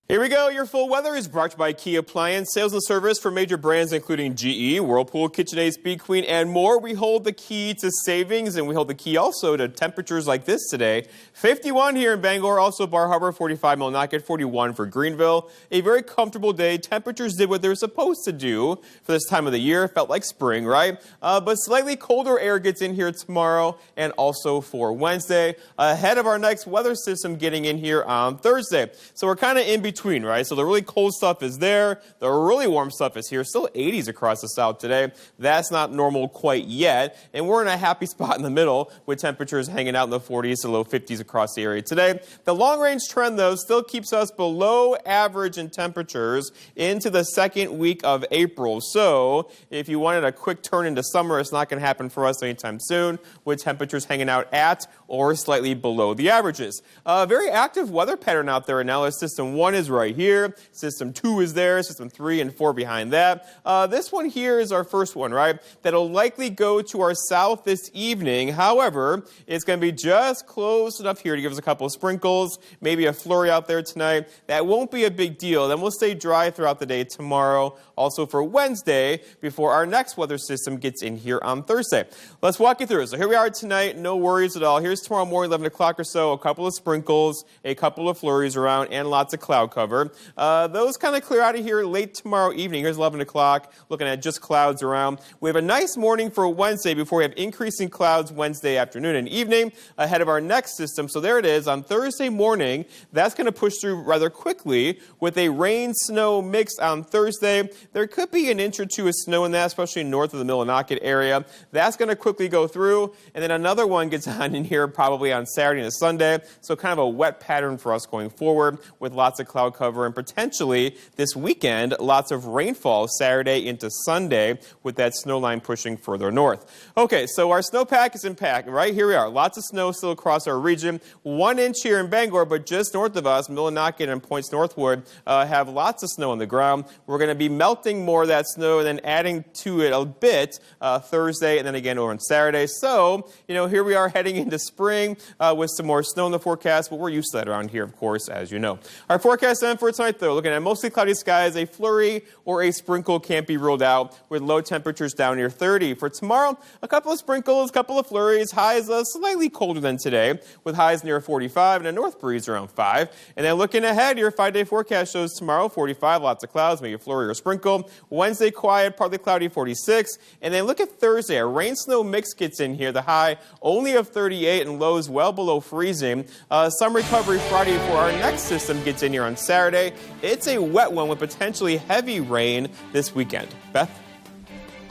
Here we go. Your full weather is brought to you by Key Appliance. Sales and service for major brands including GE, Whirlpool, KitchenAid, Speed Queen, and more. We hold the key to savings, and we hold the key also to temperatures like this today. 51 here in Bangor, also Bar Harbor, 45 Millinocket, 41 for Greenville. A very comfortable day. Temperatures did what they're supposed to do for this time of the year. Felt like spring, right? But slightly colder air gets in here tomorrow and also for Wednesday, ahead of our next weather system getting in here on Thursday. So we're kind of in between, right? So the really cold stuff is there. The really warm stuff is here. Still 80s across the south today. That's not normal quite yet. And we're in a happy spot in the middle with temperatures hanging out in the 40s to low 50s across the area today. The long-range trend, though, still keeps us below average in temperatures into the second week of April. So if you wanted a quick turn into summer, it's not going to happen for us anytime soon, with temperatures hanging out at or slightly below the averages. Very active weather pattern out there now. System 1 is right here. System 2 is there. System 3 and 4 behind that. This one here is our first one, right? That'll likely go to our south this evening. However, it's going to be just close enough here to give us a couple of sprinkles, maybe a flurry out there tonight. That won't be a big deal. Then we'll stay dry throughout the day tomorrow, also for Wednesday, before our next weather system gets in here on Thursday. Let's walk you through it. So here we are tonight. No worries at all. Here's tomorrow morning, 11 o'clock or so, a couple of sprinkles, a couple of flurries around, and lots of cloud cover. Those kind of clear out of here late tomorrow evening. Here's 11 o'clock, looking at just clouds around. We have a nice morning for Wednesday before we have increasing clouds Wednesday afternoon and evening ahead of our next system. So there it is on Thursday morning. That's going to push through rather quickly with a rain-snow mix on Thursday. There could be an inch or two of snow in that, especially north of the Millinocket area. That's going to quickly go through. And then another one gets on in here probably on Saturday and Sunday. So kind of a wet pattern for us going forward with lots of cloud cover and potentially this weekend, lots of rainfall Saturday into Sunday with that snow line pushing further north. Okay, so our snowpack is in pack. Right here we are. Lots of snow still across our region. 1 inch here in Bangor, but just north of us, Millinocket and points northward have lots of snow on the ground. We're going to be melting more of that snow and then adding to it a bit Thursday and then again over on Saturday. So, here we are heading into spring with some more snow in the forecast, but we're used to that around here, of course, as you know. Our forecast then for tonight, though, looking at mostly cloudy skies, a flurry or a sprinkle can't be ruled out with low temperatures down near 30. For tomorrow, a couple of sprinkles, a couple of flurries, highs slightly colder than today with highs near 45 and a north breeze around 5. And then looking ahead, your 5-day forecast shows tomorrow 45, lots of clouds, maybe a flurry or sprinkle. Wednesday, quiet, partly cloudy, 46. And then look at Thursday. A rain-snow mix gets in here, the high only of 38 and lows well below freezing. Some recovery Friday before our next system gets in here on Saturday. It's a wet one with potentially heavy rain this weekend. Beth?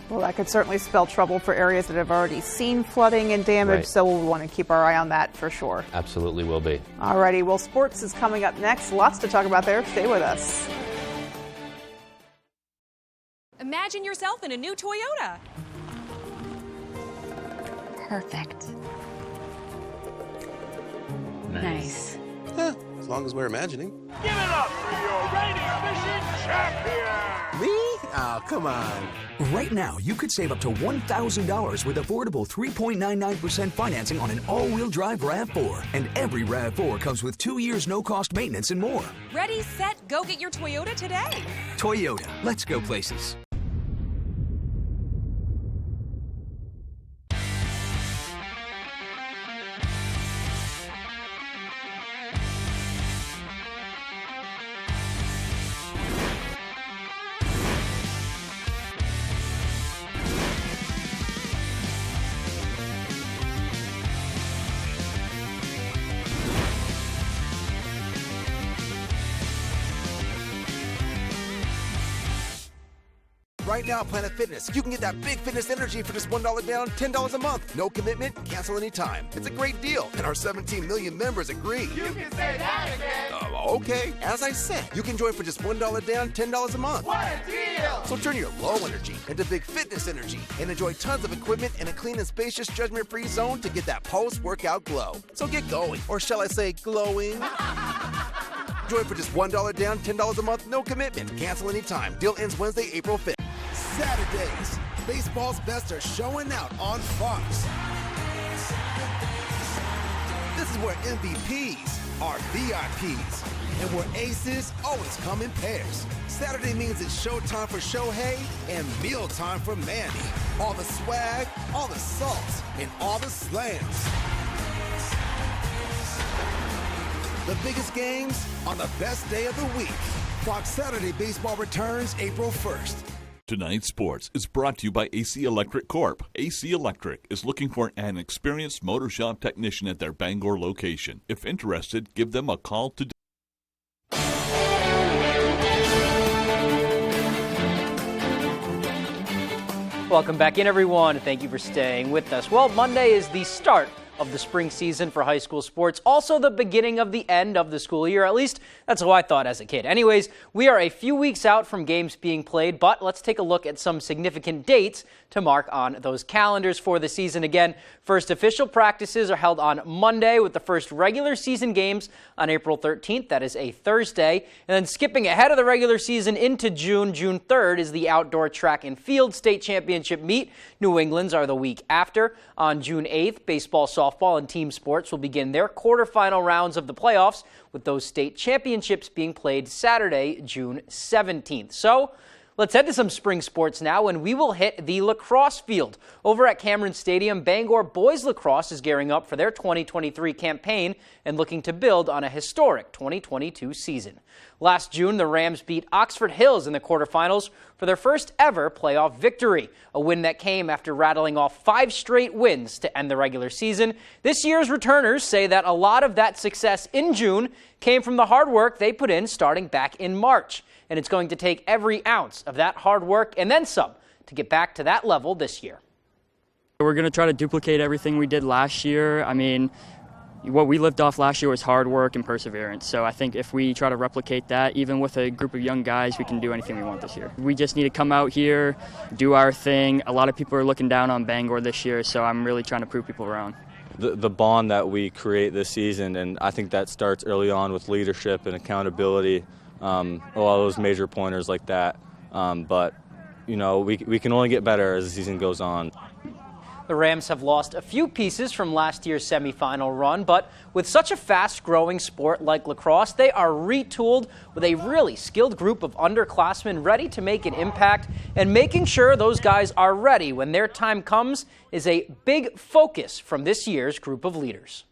Well, that could certainly spell trouble for areas that have already seen flooding and damage, Right. so we'll want to keep our eye on that for sure. Absolutely will be. Alrighty, well, sports is coming up next. Lots to talk about there. Stay with us. Imagine yourself in a new Toyota. Perfect. Nice. as long as we're imagining. Give it up for your reigning fishing champion! Me? Oh, come on. Right now, you could save up to $1,000 with affordable 3.99% financing on an all-wheel drive RAV4. And every RAV4 comes with 2 years no-cost maintenance and more. Ready, set, go get your Toyota today. Toyota, let's go places. Right now, Planet Fitness, you can get that big fitness energy for just $1 down, $10 a month. No commitment, cancel anytime. It's a great deal, and our 17 million members agree. You can say that again! Okay, as I said, you can join for just $1 down, $10 a month. What a deal! So turn your low energy into big fitness energy and enjoy tons of equipment and a clean and spacious judgment-free zone to get that post-workout glow. So get going, or shall I say glowing? Join for just $1 down, $10 a month, no commitment. Cancel anytime. Deal ends Wednesday, April 5th. Saturdays, baseball's best are showing out on Fox. This is where MVPs are VIPs, and where aces always come in pairs. Saturday means it's showtime for Shohei and mealtime for Manny. All the swag, all the salts, and all the slams. The biggest games on the best day of the week. Fox Saturday Baseball returns April 1st. Tonight's Sports is brought to you by AC Electric Corp. AC Electric is looking for an experienced motor shop technician at their Bangor location. If interested, give them a call today. Welcome back in, everyone. Thank you for staying with us. Well, Monday is the start of the spring season for high school sports, also the beginning of the end of the school year. At least that's how I thought as a kid. Anyways, we are a few weeks out from games being played, but let's take a look at some significant dates to mark on those calendars for the season. Again, first official practices are held on Monday, with the first regular season games on April 13th. That is a Thursday. And then skipping ahead of the regular season into June 3rd is the outdoor track and field state championship meet. New England's are the week after. On June 8th, baseball, softball, and team sports will begin their quarterfinal rounds of the playoffs, with those state championships being played Saturday, June 17th. So let's head to some spring sports now, and we will hit the lacrosse field. Over at Cameron Stadium, Bangor boys lacrosse is gearing up for their 2023 campaign and looking to build on a historic 2022 season. Last June, the Rams beat Oxford Hills in the quarterfinals for their first ever playoff victory, a win that came after rattling off 5 straight wins to end the regular season. This year's returners say that a lot of that success in June came from the hard work they put in starting back in March. And it's going to take every ounce of that hard work and then some to get back to that level this year. We're going to try to duplicate everything we did last year. I mean, what we lived off last year was hard work and perseverance. So I think if we try to replicate that, even with a group of young guys, we can do anything we want this year. We just need to come out here, do our thing. A lot of people are looking down on Bangor this year, so I'm really trying to prove people wrong. The bond that we create this season, and I think that starts early on with leadership and accountability. A lot of those major pointers like that. But, you know, we can only get better as the season goes on. The Rams have lost a few pieces from last year's semifinal run, but with such a fast-growing sport like lacrosse, they are retooled with a really skilled group of underclassmen ready to make an impact, and making sure those guys are ready when their time comes is a big focus from this year's group of leaders.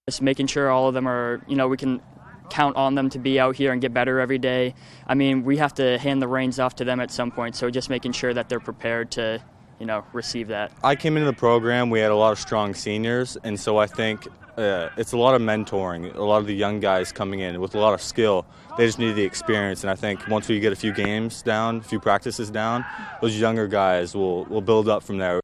Just making sure all of them are, you know, we can count on them to be out here and get better every day. I mean, we have to hand the reins off to them at some point, so just making sure that they're prepared to, you know, receive that. I came into the program, we had a lot of strong seniors, and so I think it's a lot of mentoring. A lot of the young guys coming in with a lot of skill, they just need the experience, and I think once we get a few games down, a few practices down, those younger guys will build up from there.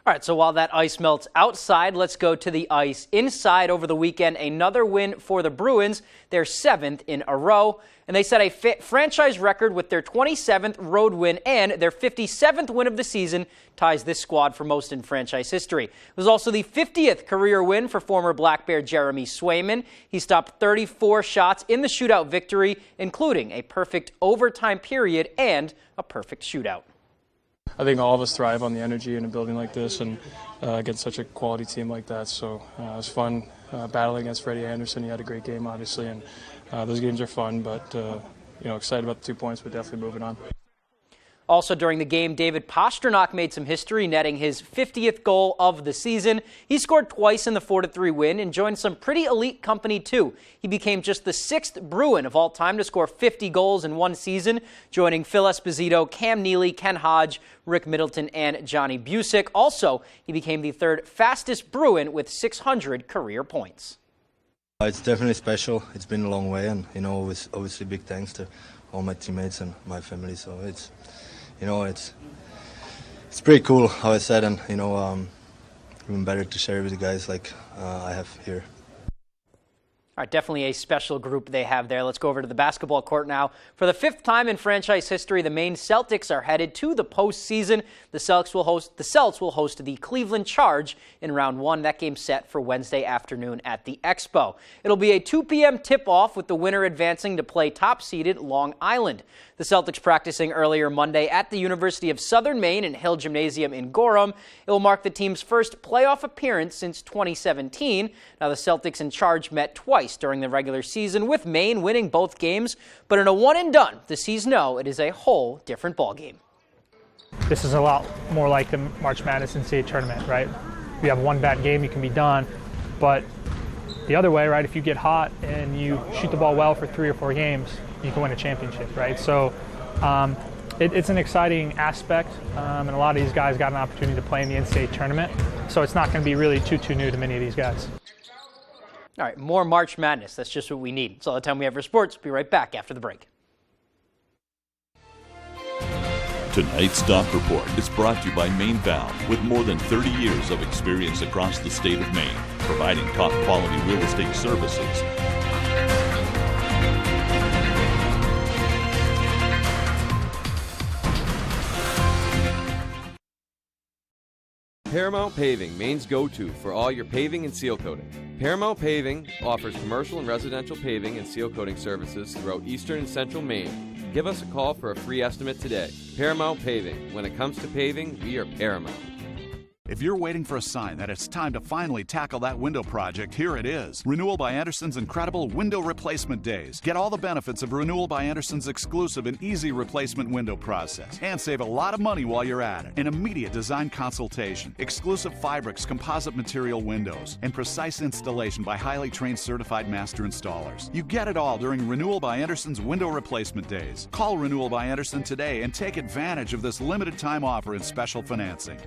All right, so while that ice melts outside, let's go to the ice inside. Over the weekend, another win for the Bruins, their 7th in a row. And and they set a franchise record with their 27th road win, and their 57th win of the season ties this squad for most in franchise history. It was also the 50th career win for former Black Bear Jeremy Swayman. He stopped 34 shots in the shootout victory, including a perfect overtime period and a perfect shootout. I think all of us thrive on the energy in a building like this and against such a quality team like that. So it was fun battling against Freddie Anderson. He had a great game, obviously, and those games are fun, but excited about the 2 points, but definitely moving on. Also during the game, David Pastrnak made some history, netting his 50th goal of the season. He scored twice in the 4-3 win and joined some pretty elite company, too. He became just the 6th Bruin of all time to score 50 goals in one season, joining Phil Esposito, Cam Neely, Ken Hodge, Rick Middleton, and Johnny Busick. Also, he became the 3rd fastest Bruin with 600 career points. It's definitely special. It's been a long way, and obviously big thanks to all my teammates and my family. So it's pretty cool, how I said, and even better to share it with the guys like I have here. All right, definitely a special group they have there. Let's go over to the basketball court now. For the 5th time in franchise history, the Maine Celtics are headed to the postseason. The Celts will host the Cleveland Charge in round 1. That game set for Wednesday afternoon at the Expo. It'll be a 2 p.m. tip-off with the winner advancing to play top-seeded Long Island. The Celtics practicing earlier Monday at the University of Southern Maine and Hill Gymnasium in Gorham. It will mark the team's first playoff appearance since 2017. Now, the Celtics and Charge met twice during the regular season, with Maine winning both games. But in a one-and-done, the C's know it is a whole different ballgame. This is a lot more like the March Madness NCAA tournament, right? If you have one bad game, you can be done. But the other way, right, if you get hot and you shoot the ball well for 3 or 4 games, you can win a championship, right? So it's an exciting aspect, and a lot of these guys got an opportunity to play in the NCAA tournament. So it's not going to be really too new to many of these guys. All right, more March Madness. That's just what we need. It's all the time we have for sports. Be right back after the break. Tonight's Stop Report is brought to you by Maine Valve, with more than 30 years of experience across the state of Maine, providing top-quality real estate services. Paramount Paving, Maine's go-to for all your paving and seal coating. Paramount Paving offers commercial and residential paving and seal coating services throughout eastern and central Maine. Give us a call for a free estimate today. Paramount Paving. When it comes to paving, we are Paramount. If you're waiting for a sign that it's time to finally tackle that window project, here it is. Renewal by Anderson's incredible Window Replacement Days. Get all the benefits of Renewal by Anderson's exclusive and easy replacement window process. And save a lot of money while you're at it. An immediate design consultation, exclusive Fibrix composite material windows, and precise installation by highly trained certified master installers. You get it all during Renewal by Anderson's Window Replacement Days. Call Renewal by Anderson today and take advantage of this limited time offer and special financing.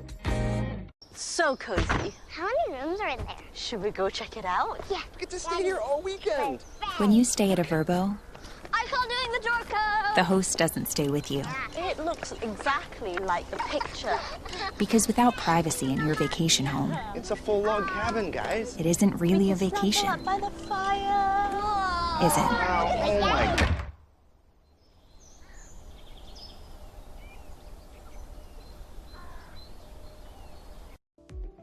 So cozy. How many rooms are in there? Should we go check it out? Yeah. Get to stay here all weekend. When you stay at a Verbo, I call doing the door code. the host doesn't stay with you. It looks exactly like the picture. Because without privacy in your vacation home, It's a full log cabin, guys. it isn't really a vacation, By the fire. is it? Oh my God.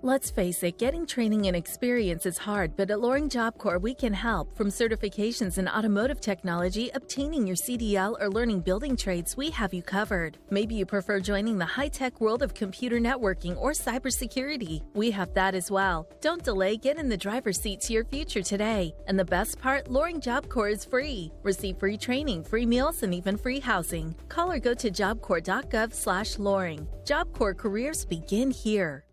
Let's face it, getting training and experience is hard, but at Loring Job Corps, we can help. From certifications in automotive technology, obtaining your CDL, or learning building trades, we have you covered. Maybe you prefer joining the high-tech world of computer networking or cybersecurity. We have that as well. Don't delay, get in the driver's seat to your future today. And the best part, Loring Job Corps is free. Receive free training, free meals, and even free housing. Call or go to jobcorps.gov/Loring. Job Corps careers begin here.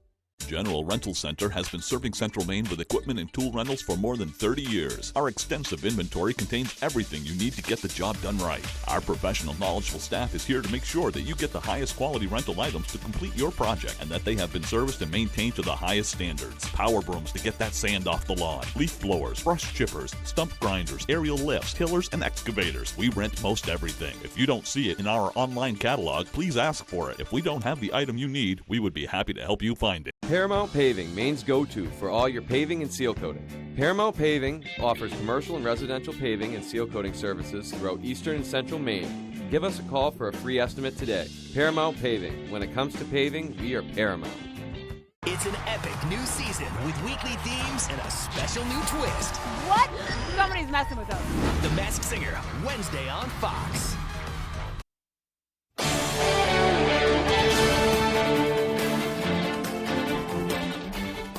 General Rental Center has been serving Central Maine with equipment and tool rentals for more than 30 years. Our extensive inventory contains everything you need to get the job done right. Our professional, knowledgeable staff is here to make sure that you get the highest quality rental items to complete your project and that they have been serviced and maintained to the highest standards. Power brooms to get that sand off the lawn, leaf blowers, brush chippers, stump grinders, aerial lifts, tillers, and excavators. We rent most everything. If you don't see it in our online catalog, please ask for it. If we don't have the item you need, we would be happy to help you find it. Paramount Paving, Maine's go-to for all your paving and seal coating. Paramount Paving offers commercial and residential paving and seal coating services throughout eastern and central Maine. Give us a call for a free estimate today. Paramount Paving. When it comes to paving, we are Paramount. It's an epic new season with weekly themes and a special new twist. What? Somebody's messing with us. The Masked Singer, Wednesday on Fox.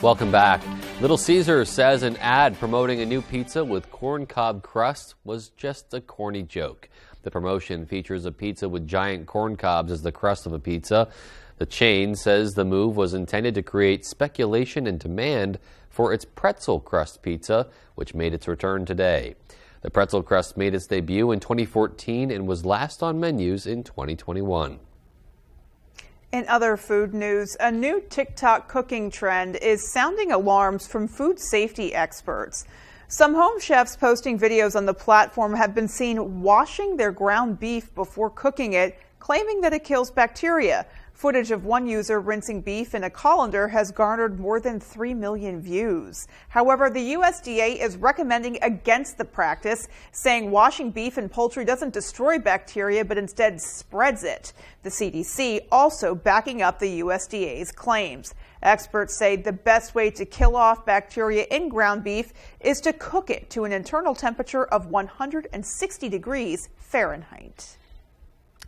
Welcome back. Little Caesar says an ad promoting a new pizza with corn cob crust was just a corny joke. The promotion features a pizza with giant corn cobs as the crust of a pizza. The chain says the move was intended to create speculation and demand for its pretzel crust pizza, which made its return today. The pretzel crust made its debut in 2014 and was last on menus in 2021. In other food news, a new TikTok cooking trend is sounding alarms from food safety experts. Some home chefs posting videos on the platform have been seen washing their ground beef before cooking it, claiming that it kills bacteria. Footage of one user rinsing beef in a colander has garnered more than 3 million views. However, the USDA is recommending against the practice, saying washing beef and poultry doesn't destroy bacteria, but instead spreads it. The CDC also backing up the USDA's claims. Experts say the best way to kill off bacteria in ground beef is to cook it to an internal temperature of 160 degrees Fahrenheit.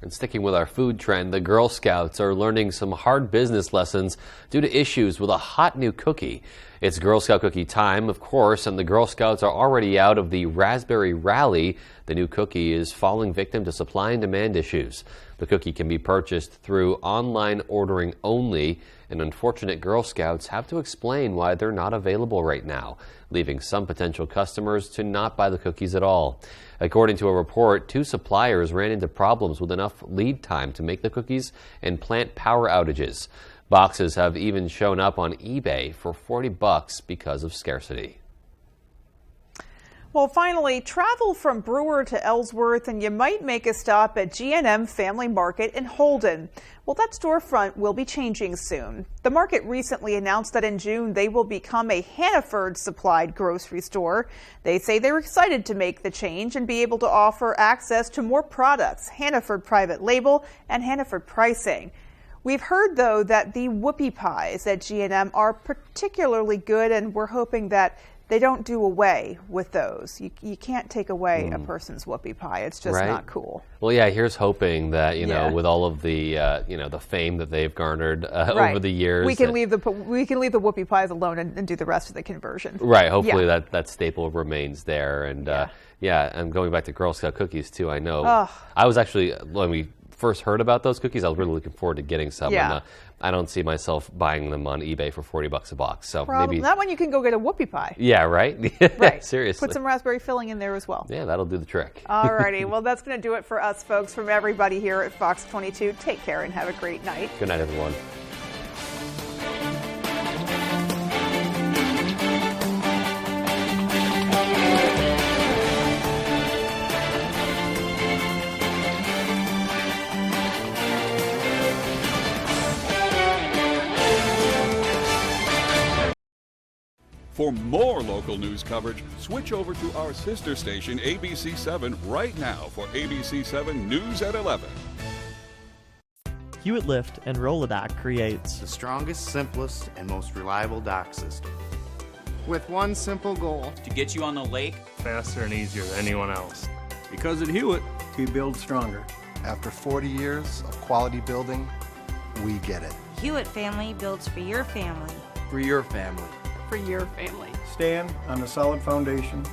And sticking with our food trend, the Girl Scouts are learning some hard business lessons due to issues with a hot new cookie. It's Girl Scout cookie time, of course, and the Girl Scouts are already out of the Raspberry Rally. The new cookie is falling victim to supply and demand issues. The cookie can be purchased through online ordering only, and unfortunate Girl Scouts have to explain why they're not available right now, leaving some potential customers to not buy the cookies at all. According to a report, 2 suppliers ran into problems with enough lead time to make the cookies and plant power outages. Boxes have even shown up on eBay for $40 because of scarcity. Well, finally, travel from Brewer to Ellsworth and you might make a stop at G&M Family Market in Holden. Well, that storefront will be changing soon. The market recently announced that in June they will become a Hannaford-supplied grocery store. They say they're excited to make the change and be able to offer access to more products, Hannaford private label and Hannaford pricing. We've heard, though, that the whoopie pies at G&M are particularly good, and we're hoping that they don't do away with those. You can't take away a person's whoopie pie. It's just not cool. Well, yeah, here's hoping that, you know, with all of the, the fame that they've garnered over the years. We can leave the whoopie pies alone and do the rest of the conversion. Right. Hopefully that staple remains there. And, I'm going back to Girl Scout cookies, too. I know. I was actually, when we first heard about those cookies, I was really looking forward to getting some. Yeah. And, I don't see myself buying them on eBay for $40 a box. So maybe not when you can go get a whoopie pie. Yeah, right? Right. Seriously. Put some raspberry filling in there as well. Yeah, that'll do the trick. All righty. Well, that's going to do it for us, folks. From everybody here at Fox 22, take care and have a great night. Good night, everyone. For more local news coverage, switch over to our sister station, ABC7, right now for ABC7 News at 11. Hewitt Lift and Rolodoc creates the strongest, simplest, and most reliable dock system. With one simple goal: to get you on the lake faster and easier than anyone else. Because at Hewitt, we build stronger. After 40 years of quality building, we get it. Hewitt Family builds for your family. For your family. For your family. Stand on a solid foundation.